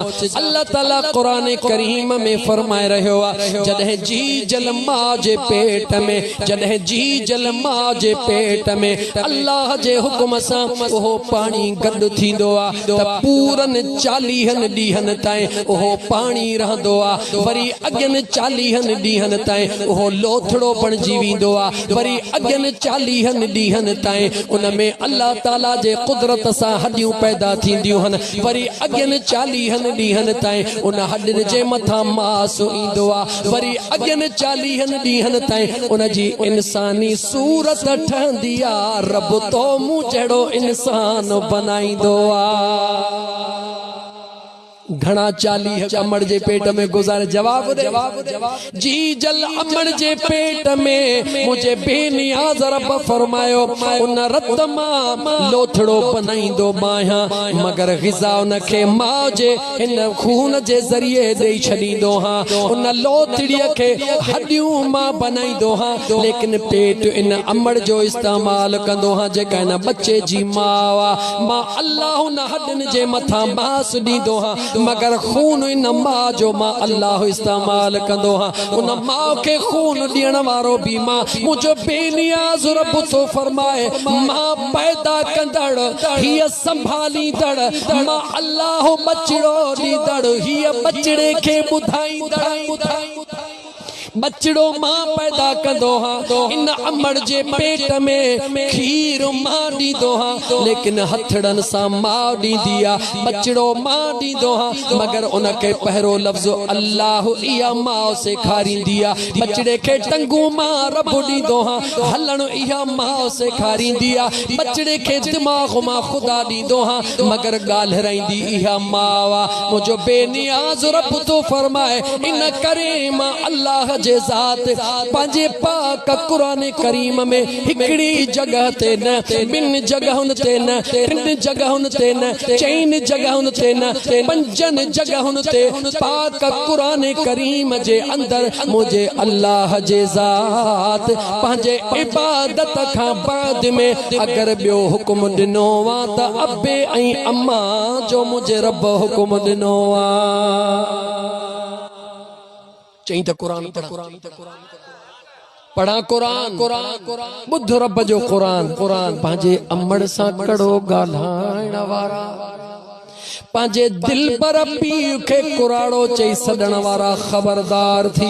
अल्लाह ताला कुरान करीम में फरमाए रहियो जदे जी जल मां जे पेट में जदे जी जल मां जे पेट में अल्लाह जे हुक्म सां ओहो पानी गड थींदो आ त पूरन 40 ॾींहनि ताईं ओहो पानी रहंदो आ वरी अगन 40 ॾींहनि ताईं ओहो लोथड़ो बणजी वेंदो आ वरी अगन 40 ॾींहनि ताईं उन में अल्लाह ताला जे कुदरत सां हड्डियूं पैदा थींदियूं हन वरी अगन 40 ॾींहनि ताईं उन हड्डियुनि जे मथां मांस ईंदो आ वरी अगन 40 ॾींहनि ताईं उन जी इंसानी सूरत ठहंदी आ रब तो मूं जहिड़ो इंसान बनाईंदो आ घणा 40 अमड़ जे पेट में गुज़ारे जवाब दे जी जल अमड़ जे पेट में मुझे बेनियाज रब फरमायो उन रत मां लोथड़ो बनाईंदो माया मगर ग़िज़ा उन खे मां जे इन खून जे ज़रिए देई छॾींदो हां उन लोथड़ीअ खे हड्डियूं मां बनाईंदो हां लेकिन पेट इन अमड़ जो इस्तेमाल कंदो हां जेका इन बच्चे जी मां अल्लाह उन हड्डियुनि जे मथां मांस ॾींदो हां मगर खून इन मां जो मां अल्लाह इस्तेमाल कंदो हां उन मां के खून ॾियण वारो भी मां मुझो बेनियाज़ रब तो फरमाए मां पैदा कंदड़ हिय संभालींदड़ मां अल्लाह बचड़ो ॾींदड़ हिय बचड़े खे ॿुधाईंदड़ बचड़ो मां पैदा कंदो हां इन अमड़ जे पेट में खीर मां ॾींदो हां लेकिन हथड़न सां मां ॾींदी आ बचड़ो मां ॾींदो हां मगर उन खे पहिरो लफ्ज़ अल्लाह इहा मां सेखारींदी आ बचड़े खे टंगू मां रब ॾींदो हां हलण इहा मां सेखारींदी आ बचड़े खे दिमाग़ मां ख़ुदा ॾींदो हां मगर ॻाल्हाईंदी इहा मां आ मुंहिंजो बेनियाज़ रब तो फरमाए इन करे मां अल्लाह जे ज़ात पंहिंजे पाक कुरान करीम में हिकड़ी जगह ते न ॿिन जगहुनि ते न टिन जगहुनि ते न चइन जगहुनि ते न पंजन जगहुनि ते पाक कुरान करीम जे अंदर मुझे अल्लाह जे ज़ात पंहिंजे इबादत खां बाद में अगर ॿियो हुक्म ॾिनो वा त अबे ऐं अम्मा जो मुझे रब हुक्म ॾिनो आ चई त कुरान पढ़ा कुरान बुध रब जो कुरान पंहिंजे अमड़ सां कड़ो ॻाल्हाइण वारा पंहिंजे दिल पर पीउ खे कुराड़ो चई सॾण वारा ख़बरदार थी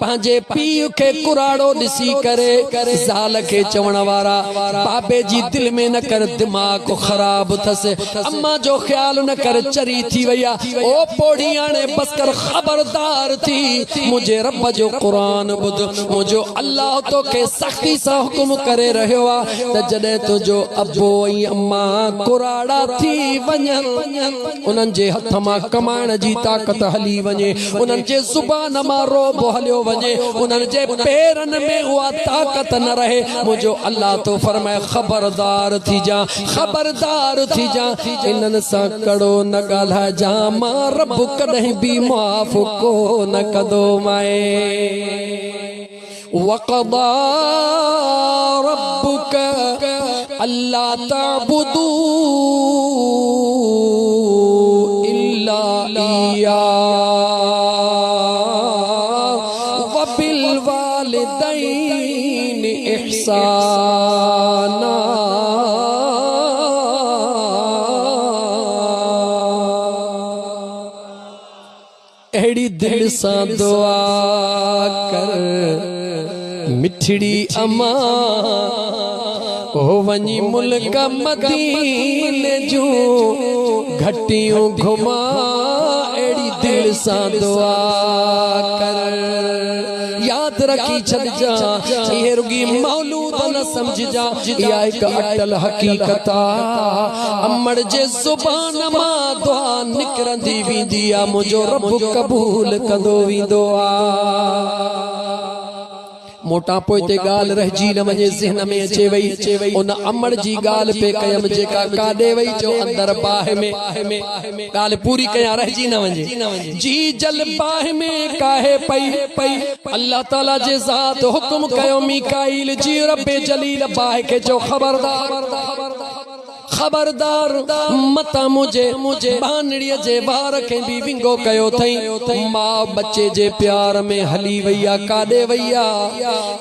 पंहिंजे पीउ खे कुराड़ो ॾिसी करे ज़ाल खे चवण वारा बाबे जी दिल में न कर दिमाग़ ख़राब अथसि अम्मा जो ख्याल न कर चरी थी वई आहे ओ पोड़ी हाणे बस कर ख़बरदार थी मुंहिंजे रब जो क़ुरान ॿुध मुंहिंजो अल्लाह तोखे सख़्ती सां हुकुम करे रहियो आहे त जॾहिं तुंहिंजो अबो ऐं अम्मा कुराड़ा थी वञनि उन्हनि जे हथ मां कमाइण जी ताक़त हली वञे उन्हनि जे ज़ुबान मां रोब हलियो वञे उन्हनि जे पेरनि में उहा ताक़त न रहे मुंहिंजो अल्लाह तो फरमाए ख़बरदार थी जा इन्हनि सां कड़ो न ॻाल्हाइजां मां रब कॾहिं बि माफ़ को न कंदो माए वक़दा रब्बुक अल्ला तअबुदू इल्ला इय्याहु व बिल वालिदैनि इहसाना अहिड़ी दिल सां दुआ कर मिठड़ी अम्मा ओ वनी मुल्क मदीने जो घटियों घुमा एड़ी दिल सा दुआ कर याद रखी छड़ जा ये रुगी मौलूद न समझ जा या एक अटल हकीकत अमड़ जे जुबान मां दुआ निकरंदी वींदी आ मुझो रब कबूल कंदो वींदो आ मोटापो ते गाल रहजी न वञे ज़हन में अचे वई उन अमड़ जी गाल पे कयम जेका काॾे वई जो अंदर बाह में गाल पूरी कया रहजी न वञे जी जल बाह में काहे पई अल्लाह ताला जे ज़ात हुक्म कयो मीकाईल जी रब जलील बाह के जो खबरदार खबरदार मता मुझे बानड़ीअ जे वार खे भी विंगो कयो थई। मां बच्चे जे प्यार में हली वैया काॾे वैया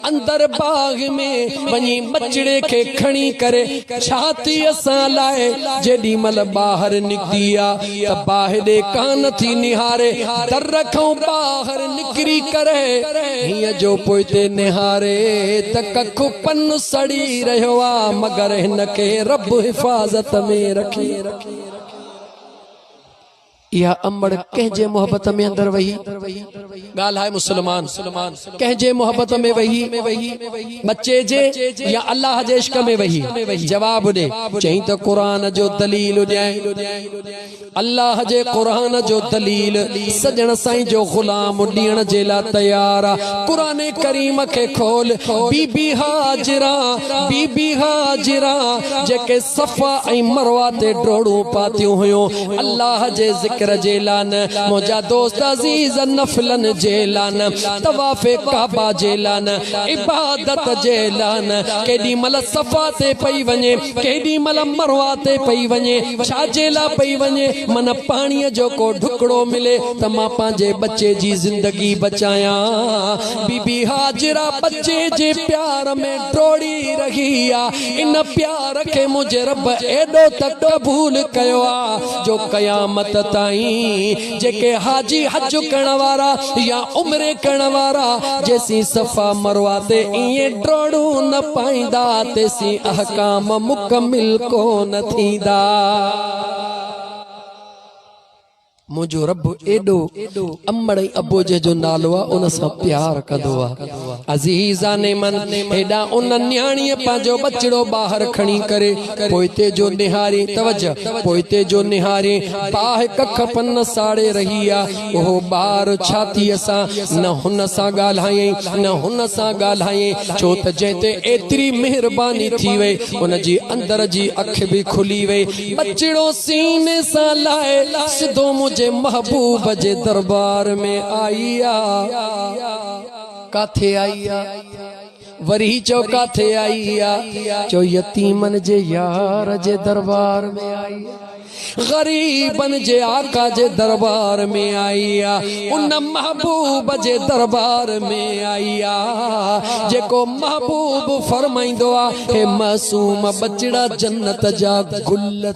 अंदर बाग में वञी बचड़े खे खणी करे छातीअ सां लाए जेॾी महिल ॿाहिरि निकिती आ त ॿाहिरि कान थी निहारे दर खां ॿाहिरि निकिरी करे हीअं जो पोइते निहारे त कखु पन सड़ी रहियो आ मगर हिन खे रब हिफ़ाज़त में रखे। या अमड़ कंहिंजे मोहब्बत में अंदर वही ॻाल्हि आहे मुसलमान कंहिंजे मोहब्बत में वही बच्चे जे या अल्लाह जे इश्क में वही जवाब दे चई तो कुरान जो दलील अल्लाह जे कुरान जो दलील सजण साईं जो गुलाम ॾियण जे लाइ तैयार आ। कुरान करीम खे खोल बीबी हाजिरा जेके सफ़ा ऐं मरवा ते ड्रोड़ू पातियूं हुयूं अल्लाह जे ज़िक्र जेलान मुझा दोस्त अजीज नफलन जेलान तवाफे काबा जेलान इबादत जेलान केडी मल सफा ते पई वने केडी मल मरवा ते पई वने छा जेला पई वने मन पानी जो को ढुकड़ो मिले त मां पांजे बच्चे जी जिंदगी बचाया। बीबी हाजिरा बच्चे जे प्यार में डोड़ी रही आ। इन प्यार के मुझे रब एडो तक कबूल कयो आ जो कयामत ताईं जेके हाजी हज करण वारा या उम्रे करण वारा जैसी सफा मरवा ते इए ड्रोड़ू न पाइंदा तेसी अहकाम मुकमिल को न थींदा। मुझो रब एडो अमड़ अबो जे जो नालो आ उन सा प्यार कंदो आ। अजीजा ने मन एडा उन न्याणीअ पांजो बचड़ो बाहर खणी करे पोइते जो निहारी तवज्जो पोइते जो निहारी बाह कख पन साड़े रही आ। ओहो बार छातीअ सां न हुन सां ॻाल्हाई न हुन सां ॻाल्हाई छो त जंहिंते एतिरी मेहरबानी थी वई उन जी अंदर जी अख भी खुली वई। बचड़ो सीने सां लाए सिधो मुझे महबूब जे दरबार में आईया काथे आईया वरी चो काथे आईया चो यतीमन जे यार जे दरबार में आईया गरीबन जे आका जे दरबार में आईया उन महबूब जे दरबार में आईया जेको महबूब फरमाइंदो आ हे मासूम बचड़ा जन्नत जा गुल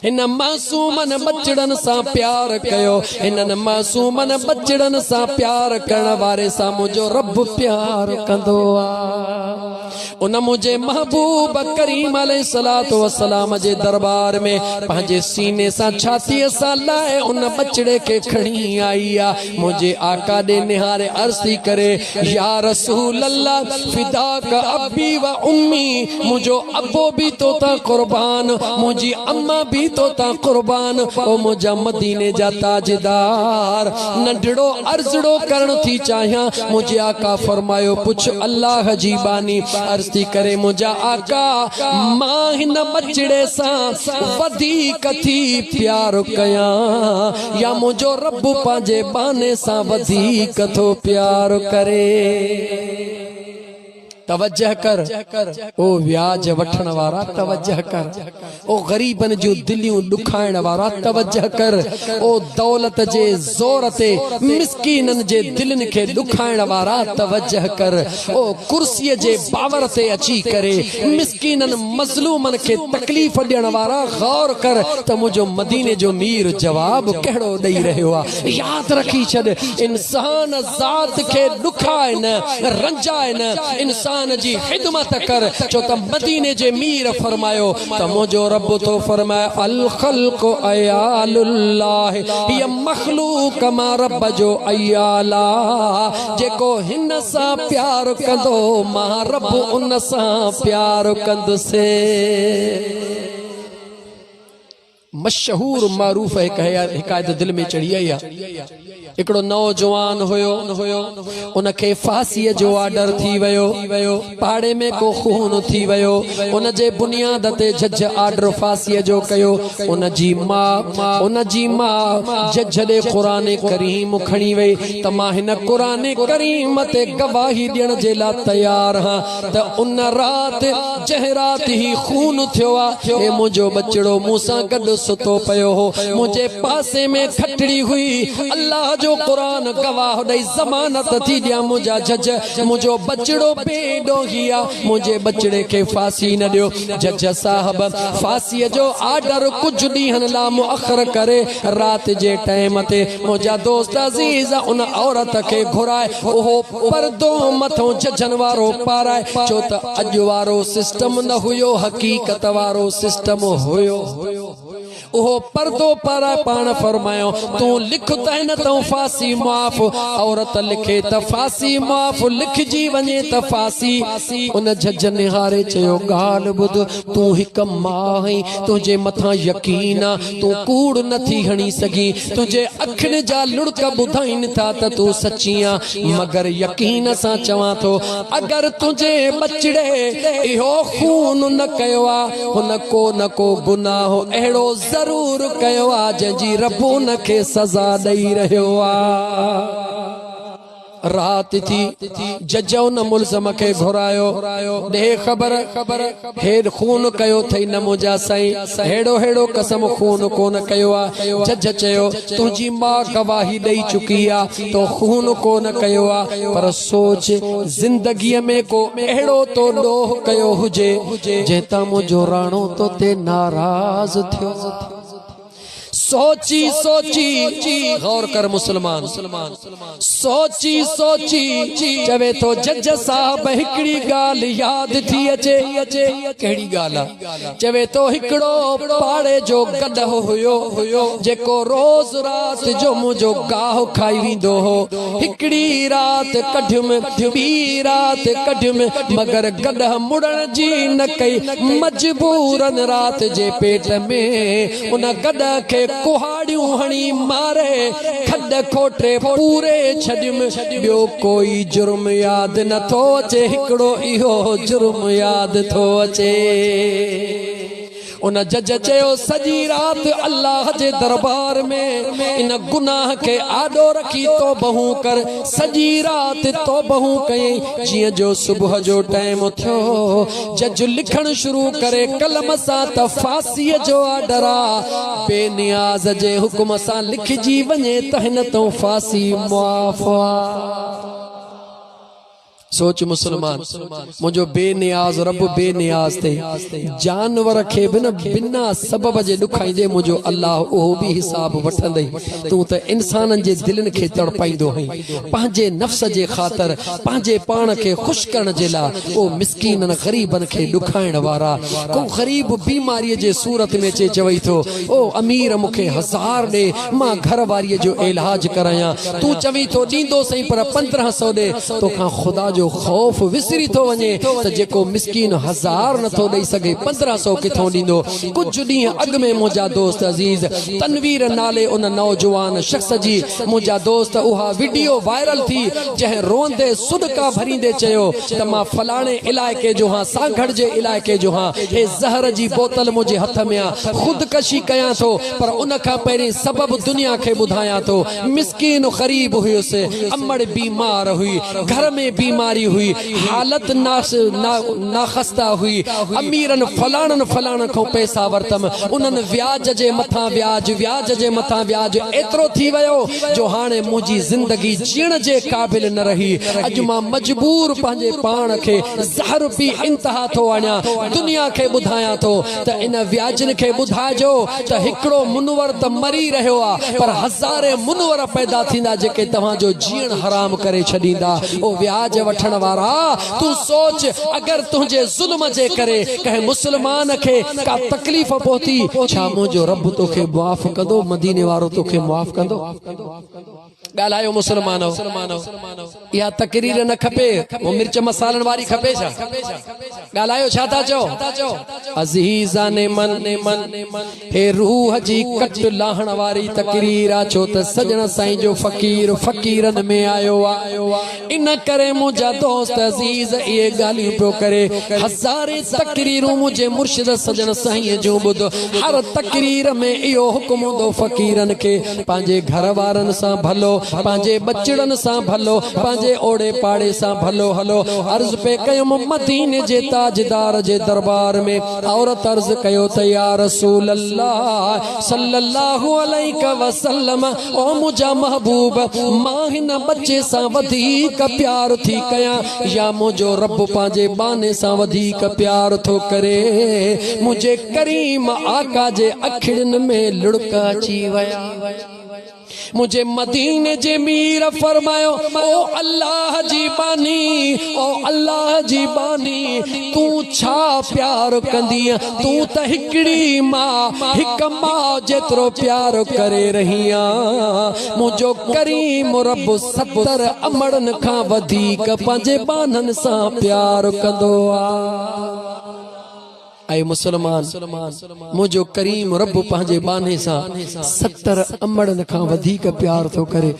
इन मासूमन बचड़न सा प्यार कयो इन मासूमन बचड़न सा प्यार करण वारे सा मुझो रब प्यार कंदो आ। उन मुझे महबूब करीम अलैहिस्सलातु वस्सलाम जे दरबार में पंहिंजे सीने सा छातीअ सा लाए उन बचड़े के खणी आई आ। मुझे आका दे निहारे अर्ज़ थी करे या रसूल अल्लाह फिदाक अब्बी व उम्मी मुझो अब्बो भी तो ता कुर्बान मुझी अम्मा भी तो ता कुर्बान ओ मुझा मदीने जा ताजदार नंढड़ो अर्जड़ो करण थी चाहिया। मुझे आका फरमायो पुछ अल्लाह जी बानी अर्ज़ थी करे मुझा आका मां हिन बचड़े सा वधीक थी प्यार कया या मुझो रब पांजे बाने सा वधीक थो प्यार करे। तवज्जह कर ओ व्याज वठण वारा तवज्जह कर ओ गरीबन जो दिलियों दुखाइण वारा तवज्जह कर ओ दौलत जे जोर ते मिस्कीनन जे दिलन के दुखाइण वारा तवज्जह कर ओ कुर्सी जे बावर ते अची करे मिस्कीनन मजलूमन के तकलीफ ॾियण वारा गौर कर त मुझो मदीने जो मीर जवाब कहिड़ो ॾेई रहियो आ। याद रखी छॾ इंसान ज़ात के दुखाए न रंजाए न इंसान जी खिदमत कर जो त मदीने जे मीर फरमायो त मुझो रब तो फरमाए अल खल्क अयालुल्लाह ये मखलूक मा रब जो अयाला जेको हिन सा प्यार कंदो मां रब उन सा प्यार कंदुसे। मशहूर मारूफ हिकायत दिल में चढ़ी आई एकड़ो नौजवान हुयो उनके फांसीअ जो ऑर्डर थी वयो पाड़े में को खून थी वयो उन जे बुनियाद ते जज ऑर्डर फांसीअ जो कयो उन जी मां जज दे कुरान करीम खणी वई त मां हिन कुरान करीम ते गवाही ॾियण जे लाइ तैयार हां त उन रात जंहिं रात ही खून थियो आ ए मुंहिंजो बचड़ो मूंसां गॾु सुतो पियो हो मुंहिंजे पासे में खटड़ी हुई अल्लाह जो कुरान गवाह ॾेई ज़मानत थी ॾियां मुंहिंजा जज मुंहिंजो बचड़ो बेडोही आहे मुंहिंजे बचड़े खे फांसी न ॾियो जज साहब फांसीअ जो ऑर्डर कुझु ॾींहंनि लाइ मुअखर करे राति जे टाइम ते मुंहिंजा दोस्त अज़ीज़ उन औरत खे घुराए उहो परदो मथों जजन वारो पाराए छो त अॼु वारो सिस्टम न हुयो हक़ीक़त वारो सिस्टम हुयो उहो पर्दो पारा पाण फरमायो तू लिख त न तो फांसी माफ़ औरत लिखे त फांसी माफ़ लिखजी वञे त फांसी उन जज निहारे चयो ॻाल्हि ॿुध तू हिकु मां आहीं तुंहिंजे मथां यकीन तू कूड़ नथी हणी सघी तुंहिंजे अखियुनि जा लुड़क ॿुधाइनि था त तू सची आहीं मगर यकीन सां चवां थो अगरि तुंहिंजे बचड़े इहो खून न कयो आहे हुन को न को गुनाह अहिड़ो जरूर कयो आ जंहिंजी रब उनखे सज़ा ॾेई रहियो आ रात थी जज उन मुल्ज़म खे घुरायो ॾे ख़बर हेड खून कयो थई न मुंहिंजा साईं हेड़ो हेड़ो कसम खून कोन कयो आहे जज चयो तुंहिंजी मां गवाही ॾेई चुकी आहे तो खून कोन कयो आहे पर सोच ज़िंदगीअ में को अहिड़ो तो ॾोह कयो हुजे जंहिं तां मुंहिंजो राणो तो ते नाराज़ थियो सोची सोची गौर कर मुसलमान सोची सोची चवे तो जज साहब हिकड़ी गाल याद थी अचे कहिड़ी गाल चवे तो हिकड़ो पाड़े जो गदह हुयो जेको रोज रात जो मुंहिंजो गाह खाई वेंदो हो हिकड़ी रात कढियुम ॿी रात कढियुम मगर गदह मुड़न जी न कई मजबूरन रात जे पेट में उन गदह खे कुहाड़ियूं हणी मारे खड खोटे पूरे छॾियुम ॿियो कोई जुर्म यादि नथो अचे हिकिड़ो इहो जुर्म यादि थो अचे उन जज चयो सॼी रात अल्लाह जे दरबार में इन गुनाह के आॾो रखी तौबहूं कर सॼी रात तौबहूं कयईं जीअं जो सुबुह जो टाइम थियो जज लिखण शुरू करे कलम सां त फांसीअ जो ऑर्डर आ बेनियाज़ जे हुकुम सां लिखजी वञे त हिन तो फांसी मुआफ़ आ सोच मुसलमान मुझो बेनियाज रब बेनियाज थे जानवर के बिन बिना सबब जे दुखाइंदे मुझो अल्लाह ओहो भी हिसाब वठंदे तू त इंसानन जे दिलन के तड़पाइंदो है पांजे नफ्स जे खातर पांजे पान के खुश करण जे ला ओ मिस्कीनन गरीबन के दुखाइण वारा को गरीब बीमारी जे सूरत में चे चवई थो ओ अमीर मुखे 1000 दे मां घर वारी जो इलाज कराया तू चवी तो दींदो सही पर 1500 दे तो का खुदा जो खौफ विसरी तो वने त जेको मिस्कीन 1000 नथो दई सके 1500 किथों दींदो कुछ डी अग में मुजा दोस्त अजीज तनवीर नाले उन नौजवान शख्स जी मुजा दोस्त उहा वीडियो वायरल थी जह रोंदे सुदका भरींदे चयो त मां फलाणे इलाके जो हां सांगढ़ जे इलाके जो हां हे जहर जी बोतल मुझे हथ में आ खुदकशी कया तो पर उन का पहले सबब दुनिया के बुधाया तो मिस्कीन गरीब हुई से अमड़ बीमार हुई घर में बीमारी हुई हालत नाखस्ता हुई अमीरन फलाणन को पैसा वरतम उनन व्याज जे मथा व्याज जे मथा व्याज एतरो थी वयो जो हाने मुजी जिंदगी जीण जे काबिल न रही अज मां मजबूर पांजे पान के जहर पी इंतहा तो आण्या दुनिया के बुधाया तो त इन व्याजन के बुधाजो त हिकड़ो मुनवर त मरी रहो आ पर हजारे मुनवर पैदा थींदा जेके तवा जो जीण हराम करे छडींदा ओ व्याज वठण वारा तू सोच अगर तुझे जुल्म जे करे कहे मुसलमान के का तकलीफ पहुती छा मुझो रब तोखे माफ कंदो मदीने वारो तोखे माफ कंदो गालायो मुसलमानो या तकरीर न खपे वो मिर्च मसालन वारी खपे छा गालायो छा था चो अजीजा ने मन हे रूह जी कट लाहण वारी तकरीर आ छो त सजण साईं जो फकीर फकीरन में आयो आ इन करे मुझा दोस्त अजीज ये गाली पियो करे हज़ारे तकरीरूं मुझे मुर्शिद सजण साईं जो बुध हर तकरीर में इहो हुक्म हुंदो फकीरन के पांजे घर वारन सा भलो पांजे बचड़न सा भलो पांजे ओड़े पाड़े सा भलो हलो अर्ज पे कयो मदीने जे ताजदार जे दरबार में औरत अर्ज कयो त या रसूल अल्लाह सल्लल्लाहु अलैहि वसल्लम ओ मुझा महबूब मां हिन बच्चे सा वधीक प्यार थी कया या मुझो रब पांजे बाने सा वधीक प्यार थो करे मुझे करीम आका जे अखिड़न में लुड़का अची वया मुझे मदीने जे मीर फरमायो ओ अल्लाह जी बानी तू छा प्यार कंदी तू त हिकड़ी मां हिक मां जेतरो प्यार करे रहिया मुझो करीम रब 70 अमड़न खां वधीक पंहिंजे बानन सां प्यार कंदो आ ऐ मुसलमान मुझो करीम रब पंहिंजे बाने सां 70 अमड़न खां वधीक प्यार थो करे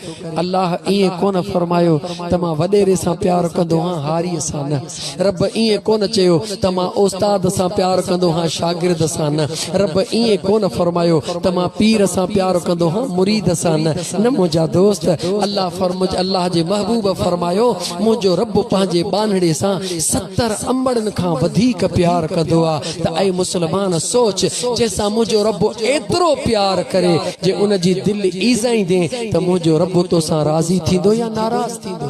अल्लाह इए कोन फरमायो त मां वडेरे सां प्यार कंदो हां हारी सां न रब इए कोन चयो त मां उस्ताद सां प्यार कंदो हां शागिर्द सां न रब इए कोन फरमायो त मां पीर सां प्यार कंदो हां मुरीद सां न मुझा दोस्त अल्लाह जे महबूब फरमायो मुझो रब पंहिंजे बानड़े सां 70 अमड़न खां वधीक प्यार कंदो आ त ऐ मुसलमान सोच जैसा मुझो रब एतरो प्यार करे जे उन जी दिल ईज़ाई दे त मुझो रब तो सा राजी थींदो या नाराज थींदो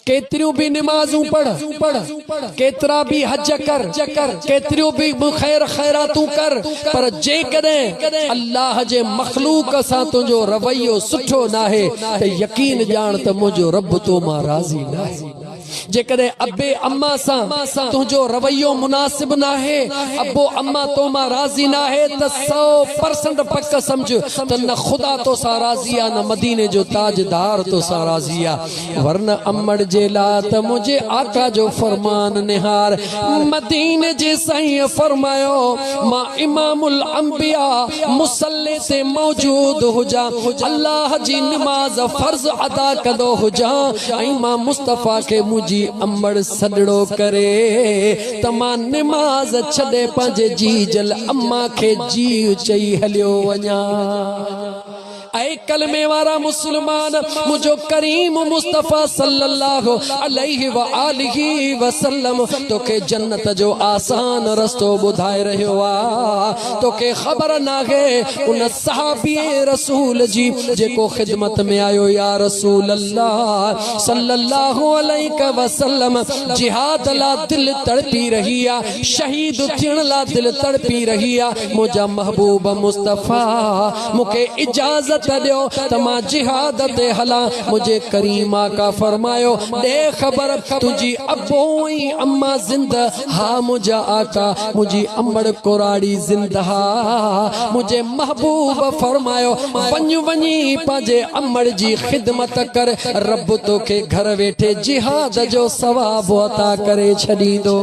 केतरियों भी नमाजूं पढ़ केतरा भी हज कर केतरियों भी खैरातूं कर पर जे कदे अल्लाह जे मखलूक सा तुझो रवैयो सुठो नाहे त यकीन जान त मुझो रब तो मां राजी नाहे जे कदे अब्बे अम्मा सा तुझो रवैयो मुनासिब नाहे अब्बो अम्मा तो मां राजी नाहे त 100% पक समझ त न खुदा तो सा राजी आ न मदीने जो ताजदार तो सा राजी आ वरना अम्मड़ जे लात मुझे आका जो फरमान निहार मदीने जे साईं फरमायो मां इमामुल अंबिया मुसल्ले से मौजूद हुजा अल्लाह जी नमाज फर्ज अदा कदो हुजा ऐं मां मुस्तफा के मुझी अम्मड़ सदड़ो करे तमा नमाज छड़े पंहिंजे जी जल अम्मा के जी चई हलियो वञा ऐ कलमे वारा मुसलमान मुझो करीम मुस्तफा सल्लल्लाहु अलैहि व आलिहि वसल्लम तोके जन्नत जो आसान रस्तो बुधाए रहियो आ तोके खबर नाहे उन सहाबी रसूल जी जेको खिदमत में आयो या रसूल अल्लाह सल्लल्लाहु अलैहि वसल्लम जिहाद ला दिल तड़पी रही आ शहीद थियण ला दिल तड़पी रही आ मुझा महबूब मुस्तफा मुके इजाजत दियो तमा जिहाद ते हला मुझे करीमा का फरमायो दे खबर तुझी अबोई अम्मा जिंदा हा मुझा आका मुझी अम्मड़ कोराड़ी जिंदा मुझे महबूब फरमायो वनी पाजे अम्मड़ जी खिदमत कर रब तो के घर वेठे जिहाद जो सवाब अता करे छड़ी दो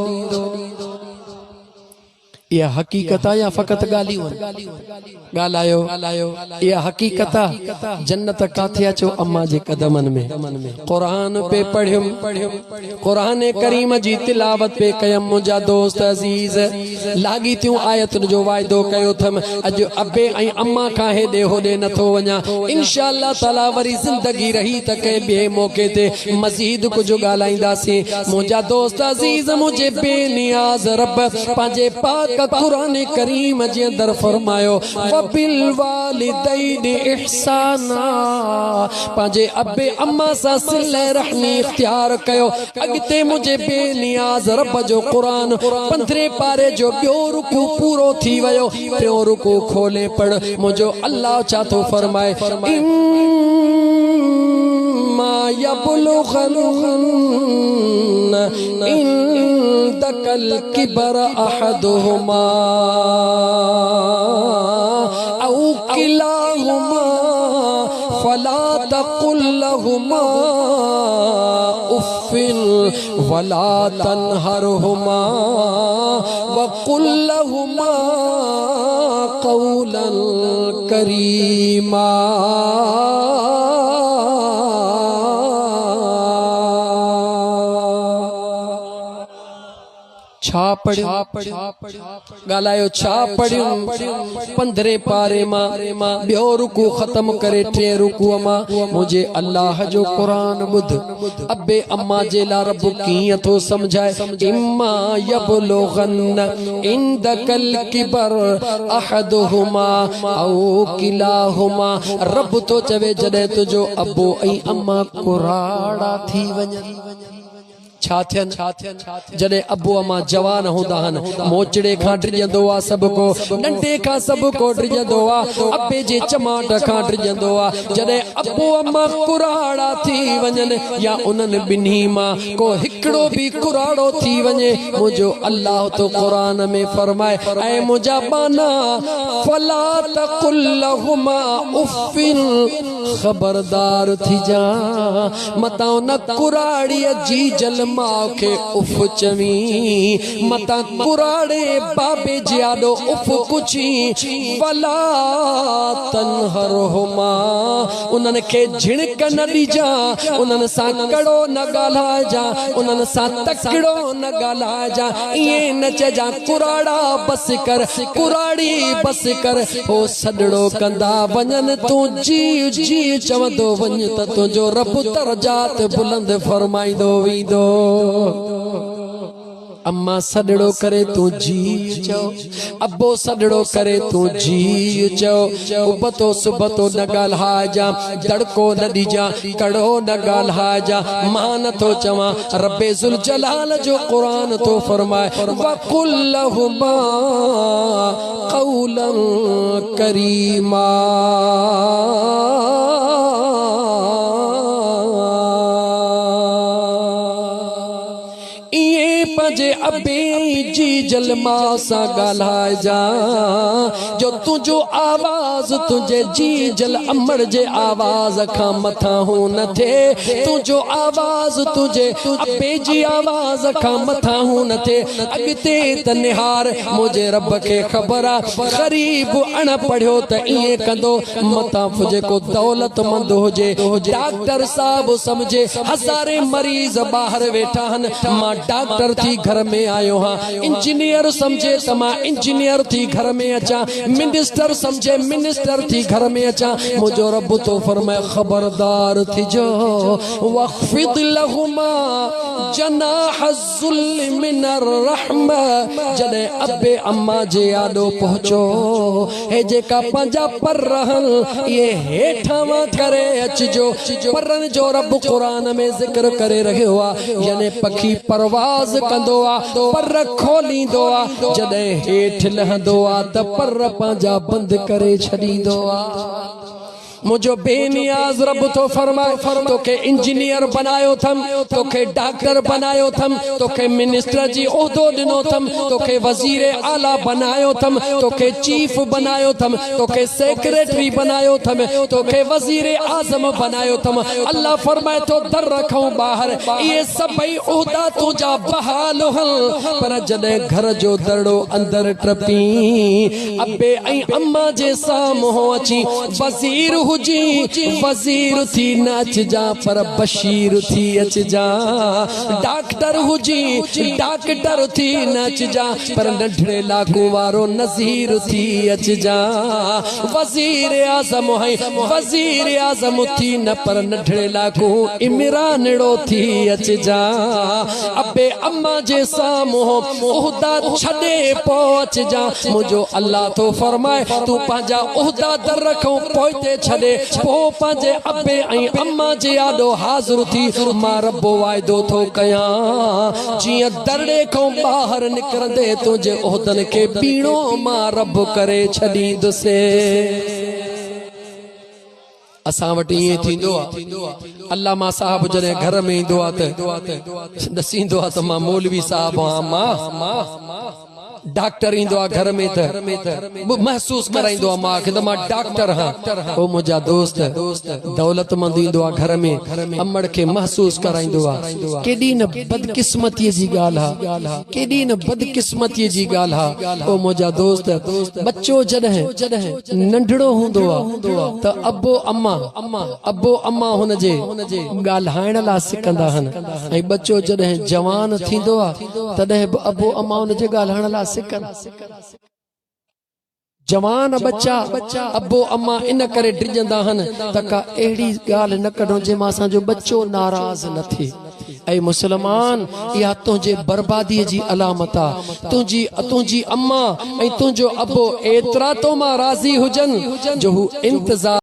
यह हकीकत या फकत गालियों गालायो यह हकीकत जन्नत काथे अचो अम्मा जे कदमन में कुरान पे पढ़ियो कुरान करीम जी तिलावत पे कयम मुझा दोस्त अजीज लागी त्यूं आयतन जो वायदो कयो थम अज अबे ऐं अम्मा का हेडे होडे नथो वञा इंशाअल्लाह ताला वरी जिंदगी रही त के बे मौके ते मजीद कुछ गालाईंदासीं मुझा दोस्त अजीज मुझे बेनियाज रब पांजे पाक कुरान करीम जे अंदर फरमायो वबिल वालिदैन इहसाना पांजे अब्बे अम्मा सा सिले रहनी इख्तियार कयो अगते मुझे बेनियाज रब जो कुरान 15 पारे जो बियो रुकू पूरो थी वयो बियो रुकू खोले पढ़ मुझो अल्लाह चातो फरमाए मा यबलुगन इंदकल किबर अहदुहुमा औ किलाहुमा फला तकुल लहुमा उफ़्फ़िन वला तन्हरहुमा वक़ुल लहुमा क़ौलन करीमा। छा पढ़ियो ॻाल्हायो छा पढ़ियो 15 पारे मां ॿियो रुकू ख़त्म करे 3 रुकू मां मुझे अल्लाह जो कुरान ॿुध अबे अम्मा जे ला रब कीअं थो समझाए इम्मा यबलुगन्न इंदकल किबर अहदुहुमा औ किलाहुमा। रब तो चवे जॾहिं तुझो अबो ऐं अम्मा कुराड़ा थी वञनि छा थियन जॾहिं अबू अम्मा जवान हूंदा आहिनि मोचड़े खां ड्रिजंदो आहे सभु को नंढे खां सभु को ड्रिजंदो आहे अबे जे चमाट खां ड्रिजंदो आहे। जॾहिं अबू अम्मा कुराड़ा थी वञनि या उन्हनि ॿिन्ही मां को हिकिड़ो बि कुराड़ो थी वञे मुंहिंजो अल्लाह तो क़ुरान में फरमाए ऐं मुंहिंजा बाना फला तकुल लहुमा उफ़्फ़िन ख़बरदार थी जा मता न कुराड़ीअ जी जल मां खे उफ़ चवी मता कुराड़े बाबे जियाडो उफ़ कुछी वला तन्हरहुमा उन्हनि खे झिणक न ॾिजा उन्हनि सां कड़ो न ॻाल्हाइजा उन्हनि सां तकिड़ो न ॻाल्हाइजा ईअं न चइजा कुराड़ा बस कर कुराड़ी बस कर हो सॾड़ो कंदा वञनि तूं जी जी चवंदो वञ त तुंहिंजो रब दरजात बुलंद फरमाईंदो वेंदो। अम्मा सॾड़ो करे तू जी चओ अबो सॾड़ो करे तू जी चओ उबतो सुबतो न ॻाल्हाइजा दड़को न ॾिजा कड़ो न ॻाल्हाइजा मां नथो चवां रब्बे ज़ुल जलाल जो क़ुरान तो फरमाए वक़ुल लहुमा क़ौलन करीमा। जे अबे जी जलमा सा ॻाल्हाइजा जो तुंहिंजो आवाज़ तुंहिंजे जी जल अमर जे आवाज़ खां मथां हो न थिए तुंहिंजो आवाज़ तुंहिंजे अबे जी आवाज़ खां मथां हो न थिए अॻिते त निहार मुंहिंजे रब खे ख़बर आहे ग़रीब अण पढ़ियो त ईअं कंदो मथां जेको दौलतमंद हुजे डॉक्टर साहब समझे हज़ारे मरीज़ ॿाहिरि वेठा आहिनि मां डॉक्टर थी घर में आयो हाँ इंजीनियर समझे त मां इंजीनियर थी घर में अचा मिनिस्टर समझे मिनिस्टर थी घर में अचा मुझो रब तो फरमाए खबरदार थी जो वख्फिद लहुमा जनाह ज़ुल्ल मिनर रहमा। जॾहिं अबे अम्मा जे आॾो पहुचो हे जेका पंहिंजा पर रहन ये हेठां करे अचजो परन जो रब कुरान में ज़िक्र करे रहियो आहे यानी पखी परवाज़ कंदो पर खोलींदो आ जॾहिं हेठ लहंदो आ त पर पंहिंजा बंद करे छॾींदो आ। मुझो बेनियाज रब तो फरमाए तोखे इंजीनियर बनायो थम तोखे डॉक्टर बनायो थम तोखे मिनिस्टर जी ओहदो ॾिनो थम तोखे वज़ीर आला बनायो थम तोखे चीफ बनायो थम तोखे सेक्रेटरी बनायो थम तोखे वज़ीर आज़म बनायो थम। अल्लाह फरमाए तो दर रखूं ॿाहिरि ये सभई ओहदा तुंहिंजा बहाल हल पर जॾहिं घर जो दड़ो अंदर टपी अबे ऐं अम्मा जे साम्हूं अची वज़ीर हुजी वज़ीर थी न अचजा पर बशीर थी अचजा डॉक्टर हुजी डॉक्टर थी न अचजा पर नंढड़े लाकू वारो नज़ीर थी अचजा वज़ीर आज़म है वज़ीर आज़म थी न पर नंढड़े लाकू इमरानड़ो थी अचजा अबे अम्मा जे साम्हूं उहदा छॾे पोइ अचजा मुंहिंजो अल्लाह तो फरमाए तूं पंहिंजा उहदा दर रखूं पोइते छॾे पोइ पंहिंजे अबे ऐं अम्मा जे आॾो हाज़िर थी मां रब्बो वाइदो थो कयां जीअं दरड़े खां ॿाहिरि निकिरंदे तुंहिंजे उहदनि खे पीणो मां रब करे छॾींदुसि। असां वटि ईअं थींदो आहे अल्लामा साहब जॾहिं घर में ईंदो आहे त ॾसींदो आहे त मां मौलवी साहब आहियां मां डॉक्टर इंदो आ घर में त महसूस कराइंदो आ मां के मां डॉक्टर हां। ओ मुजा दोस्त दौलतमंद इंदो आ घर में अमड़ के महसूस कराइंदो आ। केडी न बदकिस्मती जी गाल हा, केडी न बदकिस्मती जी गाल हा। ओ मुजा दोस्त बच्चो जडह नंढड़ो हुंदो आ त अब्बो अम्मा हुन जे गाल्हाइण ला सिकंदा हन। ऐं बच्चो जडह जवान थींदो आ तडह अब्बो अम्मा हुन जे गाल्हाइण ला जवान बच्चा अब्बो अम्मा इन करे डिजंदा हन त का एड़ी गाल न कढो जे मां असांजो बच्चो नाराज न थे। ऐ मुसलमान या तुझे बर्बादी जी अलामत आ। तुझी अम्मा ऐं तुझो अब्बो एतरा तो मां राजी हुजन जो इंतजार